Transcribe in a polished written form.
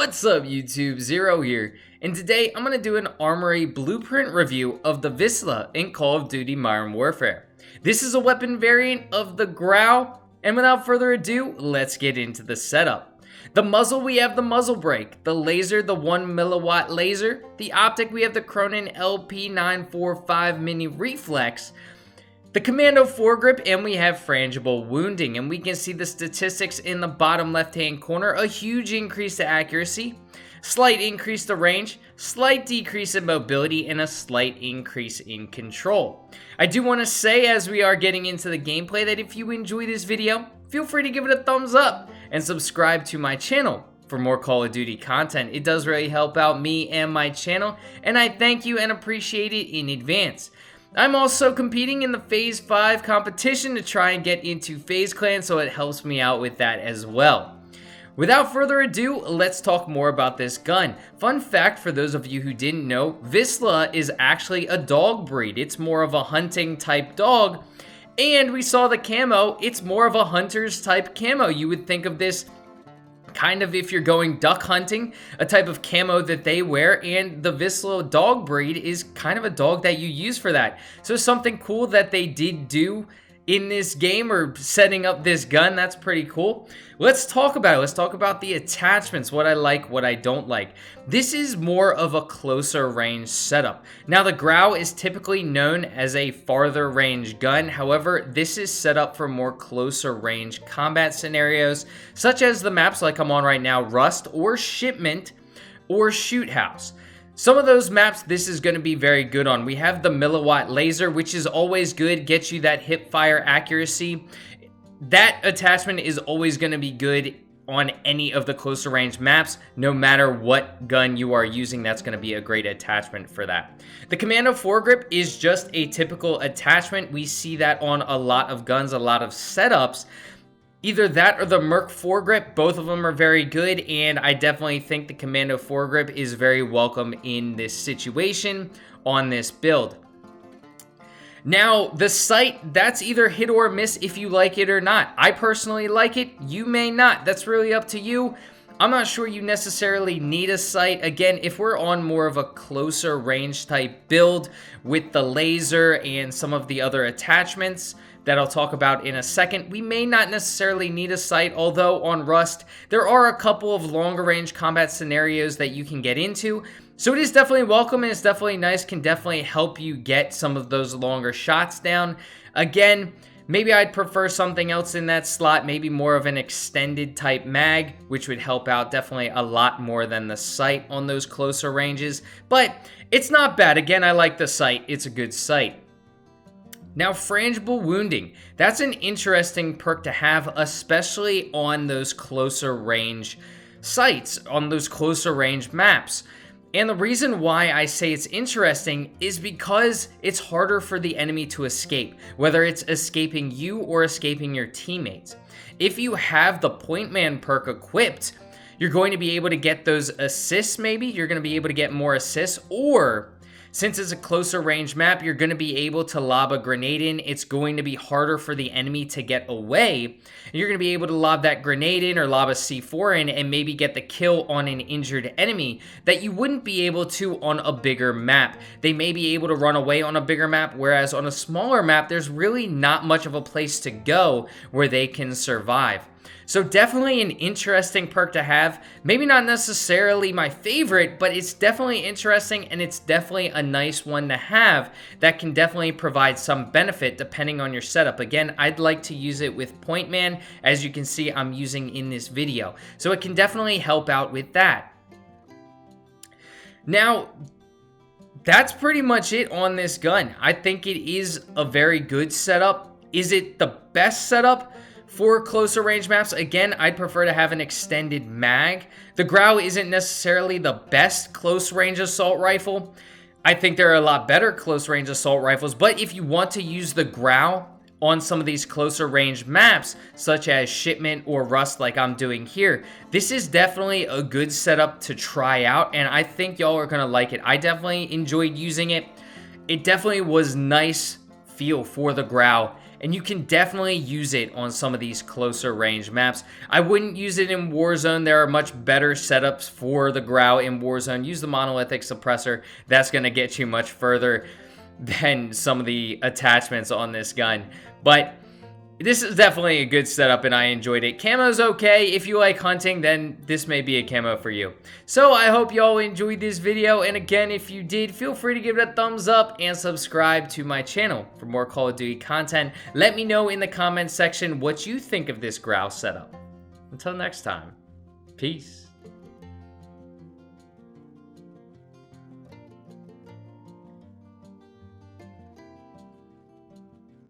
What's up YouTube, Zero here, and today I'm going to do an armory blueprint review of the Vizsla in Call of Duty Modern Warfare. This is a weapon variant of the Grau, and without further ado, let's get into the setup. The muzzle, we have the muzzle brake. The laser, the 1 milliwatt laser. The optic, we have the Cronin LP945 mini reflex. The commando foregrip, and we have frangible wounding, and we can see the statistics in the bottom left hand corner. A huge increase to accuracy, slight increase to range, slight decrease in mobility, and a slight increase in control. I do want to say as we are getting into the gameplay that if you enjoy this video, feel free to give it a thumbs up and subscribe to my channel for more Call of Duty content. It does really help out me and my channel, and I thank you and appreciate it in advance. I'm also competing in the Phase 5 competition to try and get into Faze Clan, so it helps me out with that as well. Without further ado, let's talk more about this gun. Fun fact for those of you who didn't know, Vizsla is actually a dog breed. It's more of a hunting type dog, and we saw the camo, it's more of a hunter's type camo. You would think of this kind of if you're going duck hunting, a type of camo that they wear, and the Vizsla dog breed is kind of a dog that you use for that. So something cool that they did do in this game, or setting up this gun, that's pretty cool. Let's talk about it. Let's talk about the attachments, what I like, what I don't like. This is more of a closer range setup. Now the Grau is typically known as a farther range gun. However, this is set up for more closer range combat scenarios, such as the maps like I'm on right now, Rust or Shipment or Shoot House. Some of those maps, this is going to be very good on. We have the milliwatt laser, which is always good, gets you that hip fire accuracy. That attachment is always going to be good on any of the closer range maps. No matter what gun you are using, that's going to be a great attachment for that. The commando foregrip is just a typical attachment. We see that on a lot of guns, a lot of setups. Either that or the Merc foregrip, both of them are very good, and I definitely think the commando foregrip is very welcome in this situation on this build. Now, the sight, that's either hit or miss if you like it or not. I personally like it, you may not. That's really up to you. I'm not sure you necessarily need a sight. Again, if we're on more of a closer range type build with the laser and some of the other attachments that I'll talk about in a second, we may not necessarily need a sight, although on Rust, there are a couple of longer range combat scenarios that you can get into. So it is definitely welcome, and it's definitely nice, can definitely help you get some of those longer shots down. Again, maybe I'd prefer something else in that slot, maybe more of an extended type mag, which would help out definitely a lot more than the sight on those closer ranges. But it's not bad. Again, I like the sight. It's a good sight. Now, frangible wounding. That's an interesting perk to have, especially on those closer range sights, on those closer range maps. And the reason why I say it's interesting is because it's harder for the enemy to escape, whether it's escaping you or escaping your teammates. If you have the point man perk equipped, you're going to be able to get those assists maybe, you're going to be able to get more assists, or since it's a closer range map, you're going to be able to lob a grenade in. It's going to be harder for the enemy to get away. You're going to be able to lob that grenade in or lob a C4 in and maybe get the kill on an injured enemy that you wouldn't be able to on a bigger map. They may be able to run away on a bigger map, whereas on a smaller map, there's really not much of a place to go where they can survive. So definitely an interesting perk to have. Maybe not necessarily my favorite, but it's definitely interesting, and it's definitely a nice one to have that can definitely provide some benefit depending on your setup. Again, I'd like to use it with point man, as you can see I'm using in this video. So it can definitely help out with that. Now, that's pretty much it on this gun. I think it is a very good setup. Is it the best setup for closer range maps? Again, I'd prefer to have an extended mag. The Grau isn't necessarily the best close range assault rifle. I think there are a lot better close range assault rifles, but if you want to use the Grau on some of these closer range maps, such as Shipment or Rust like I'm doing here, this is definitely a good setup to try out, and I think y'all are gonna like it. I definitely enjoyed using it. It definitely was nice feel for the Grau. and you can definitely use it on some of these closer range maps. I wouldn't use it in Warzone. There are much better setups for the Grau in Warzone. Use the monolithic suppressor. That's going to get you much further than some of the attachments on this gun. But this is definitely a good setup and I enjoyed it. Camo's okay. If you like hunting, then this may be a camo for you. So I hope you all enjoyed this video. And again, if you did, feel free to give it a thumbs up and subscribe to my channel for more Call of Duty content. Let me know in the comments section what you think of this Grau setup. Until next time, peace.